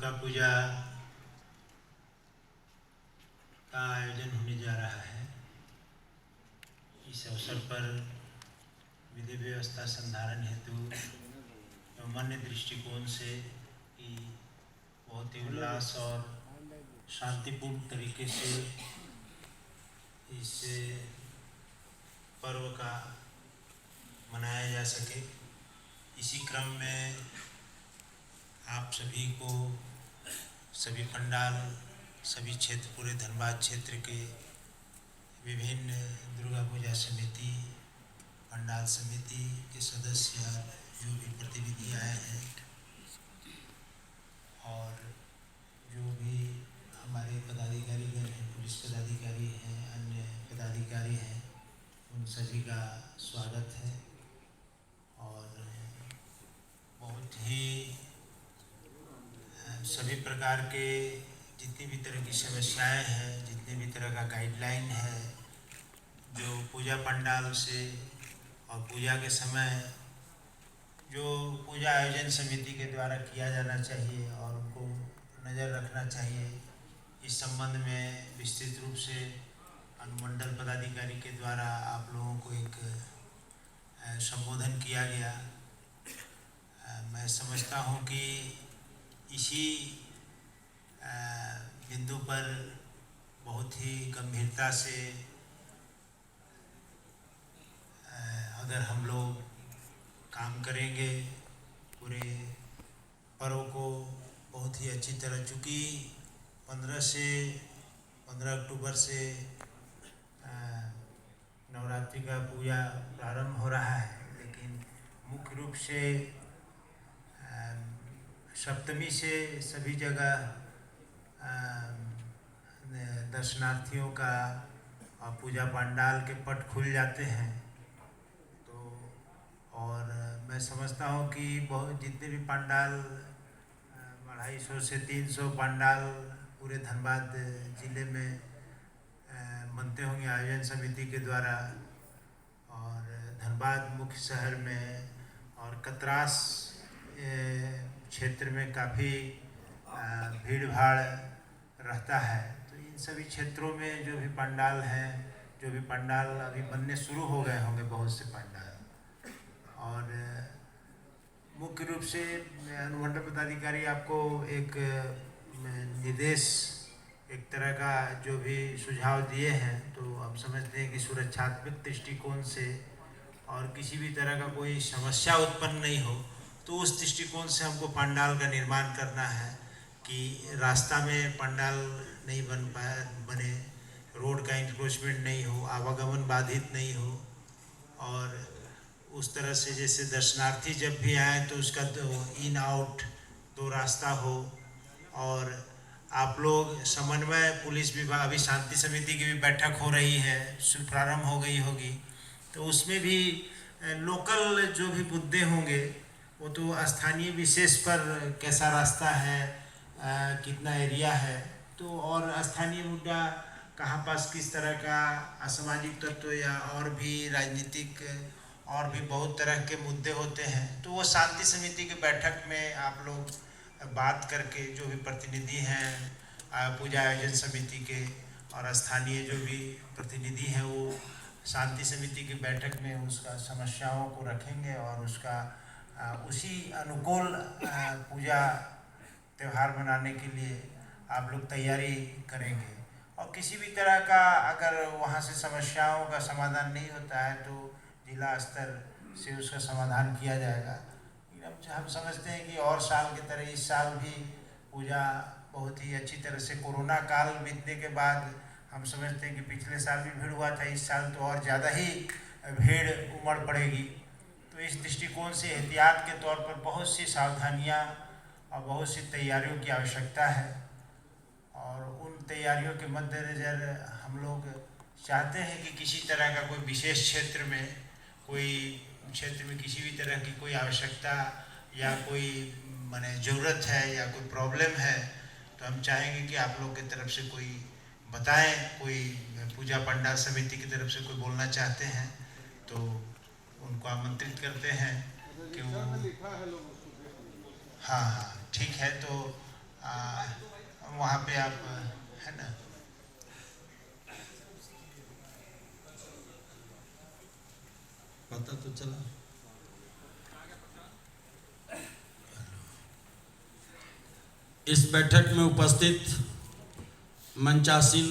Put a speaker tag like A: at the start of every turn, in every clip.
A: दुर्गा पूजा का आयोजन होने जा रहा है। इस अवसर पर विधि व्यवस्था संधारण हेतु एवं अन्य दृष्टिकोण से कि बहुत ही उल्लास और शांतिपूर्ण तरीके से इस पर्व का मनाया जा सके, इसी क्रम में आप सभी को सभी पंडाल, सभी क्षेत्र, पूरे धनबाद क्षेत्र के विभिन्न दुर्गा पूजा समिति, पंडाल समिति के सदस्य, जो भी प्रतिनिधि आए हैं और जो भी हमारे पदाधिकारीगण हैं, पुलिस पदाधिकारी हैं, अन्य पदाधिकारी हैं, उन सभी का स्वागत है। और बहुत ही सभी प्रकार के जितनी भी तरह की समस्याएं हैं, जितने भी तरह का गाइडलाइन है, जो पूजा पंडाल से और पूजा के समय जो पूजा आयोजन समिति के द्वारा किया जाना चाहिए और उनको नज़र रखना चाहिए, इस संबंध में विस्तृत रूप से अनुमंडल पदाधिकारी के द्वारा आप लोगों को एक संबोधन किया गया। मैं समझता हूँ कि इसी बिंदु पर बहुत ही गंभीरता से अगर हम लोग काम करेंगे, पूरे पर्व को बहुत ही अच्छी तरह, चूँकि 15 अक्टूबर से नवरात्रि का पूजा प्रारंभ हो रहा है, लेकिन मुख्य रूप से सप्तमी से सभी जगह दर्शनार्थियों का पूजा पंडाल के पट खुल जाते हैं। तो और मैं समझता हूँ कि बहुत जितने भी पंडाल 250 से 300 पंडाल पूरे धनबाद जिले में बनते होंगे आयोजन समिति के द्वारा, और धनबाद मुख्य शहर में और कतरास क्षेत्र में काफ़ी भीड़ भाड़ रहता है। तो इन सभी क्षेत्रों में जो भी पंडाल हैं, जो भी पंडाल अभी बनने शुरू हो गए होंगे, बहुत से पंडाल, और मुख्य रूप से अनुमंडल पदाधिकारी आपको एक निर्देश, एक तरह का जो भी सुझाव दिए हैं, तो हम समझते हैं कि सुरक्षात्मक दृष्टिकोण से और किसी भी तरह का कोई समस्या उत्पन्न नहीं हो, तो उस दृष्टिकोण से हमको पंडाल का निर्माण करना है कि रास्ता में पंडाल नहीं बने, रोड का इंक्रोचमेंट नहीं हो, आवागमन बाधित नहीं हो, और उस तरह से जैसे दर्शनार्थी जब भी आए तो उसका इन आउट 2 रास्ता हो। और आप लोग समन्वय, पुलिस विभाग, अभी शांति समिति की भी बैठक हो रही है, प्रारंभ हो गई होगी, तो उसमें भी लोकल जो भी मुद्दे होंगे वो तो स्थानीय विशेष पर कैसा रास्ता है, कितना एरिया है, तो और स्थानीय मुद्दा कहाँ पास किस तरह का असामाजिक तत्व या और भी राजनीतिक और भी बहुत तरह के मुद्दे होते हैं, तो वो शांति समिति की बैठक में आप लोग बात करके, जो भी प्रतिनिधि हैं पूजा आयोजन समिति के और स्थानीय जो भी प्रतिनिधि हैं, वो शांति समिति की बैठक में उसका समस्याओं को रखेंगे और उसका उसी अनुकूल पूजा त्यौहार मनाने के लिए आप लोग तैयारी करेंगे। और किसी भी तरह का अगर वहाँ से समस्याओं का समाधान नहीं होता है तो जिला स्तर से उसका समाधान किया जाएगा। हम समझते हैं कि और साल की तरह इस साल भी पूजा बहुत ही अच्छी तरह से, कोरोना काल बीतने के बाद हम समझते हैं कि पिछले साल भी भीड़ हुआ था, इस साल तो और ज़्यादा ही भीड़ उमड़ पड़ेगी। तो इस दृष्टिकोण से एहतियात के तौर पर बहुत सी सावधानियाँ और बहुत सी तैयारियों की आवश्यकता है, और उन तैयारियों के मद्देनज़र हम लोग चाहते हैं कि किसी तरह का कोई विशेष क्षेत्र में किसी भी तरह की कोई आवश्यकता या कोई माने ज़रूरत है या कोई प्रॉब्लम है, तो हम चाहेंगे कि आप लोग की तरफ से कोई बताएं, कोई पूजा पंडाल समिति की तरफ से कोई बोलना चाहते हैं तो उनको आमंत्रित करते हैं कि वो। हाँ, ठीक है। तो वहाँ पे आप है ना
B: पता तो चला। इस बैठक में उपस्थित मंचासीन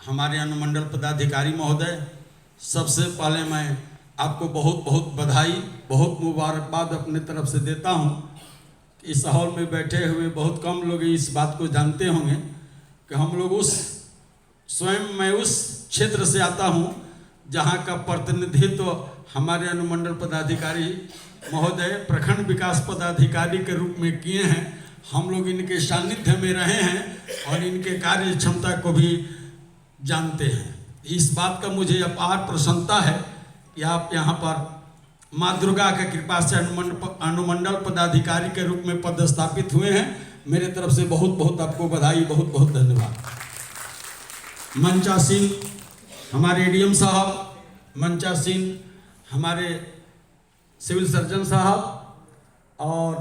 B: हमारे अनुमंडल पदाधिकारी महोदय, सबसे पहले मैं आपको बहुत बहुत बधाई, बहुत मुबारकबाद अपने तरफ से देता हूं। इस हॉल में बैठे हुए बहुत कम लोग इस बात को जानते होंगे कि हम लोग मैं उस क्षेत्र से आता हूं जहां का प्रतिनिधित्व हमारे अनुमंडल पदाधिकारी महोदय प्रखंड विकास पदाधिकारी के रूप में किए हैं। हम लोग इनके सानिध्य में रहे हैं और इनके कार्य क्षमता को भी जानते हैं। इस बात का मुझे अपार प्रसन्नता है कि आप यहाँ पर माँ दुर्गा की कृपा से अनुमंडल पदाधिकारी के रूप में पदस्थापित हुए हैं। मेरे तरफ से बहुत बहुत आपको बधाई, बहुत बहुत धन्यवाद। मंचासीन हमारे एडीएम साहब, मंचासीन हमारे सिविल सर्जन साहब और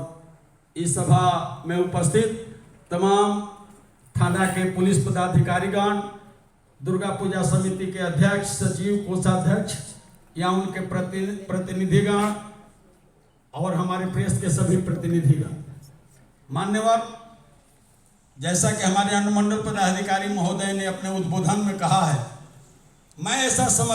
B: इस सभा में उपस्थित तमाम थाना के पुलिस पदाधिकारीगण, दुर्गा पूजा समिति के अध्यक्ष, सचिव, कोषाध्यक्ष या उनके प्रतिनिधिगण और हमारे प्रेस के सभी प्रतिनिधिगण, मान्यवर, जैसा कि हमारे अनुमंडल पदाधिकारी महोदय ने अपने उद्बोधन में कहा है, मैं ऐसा समझ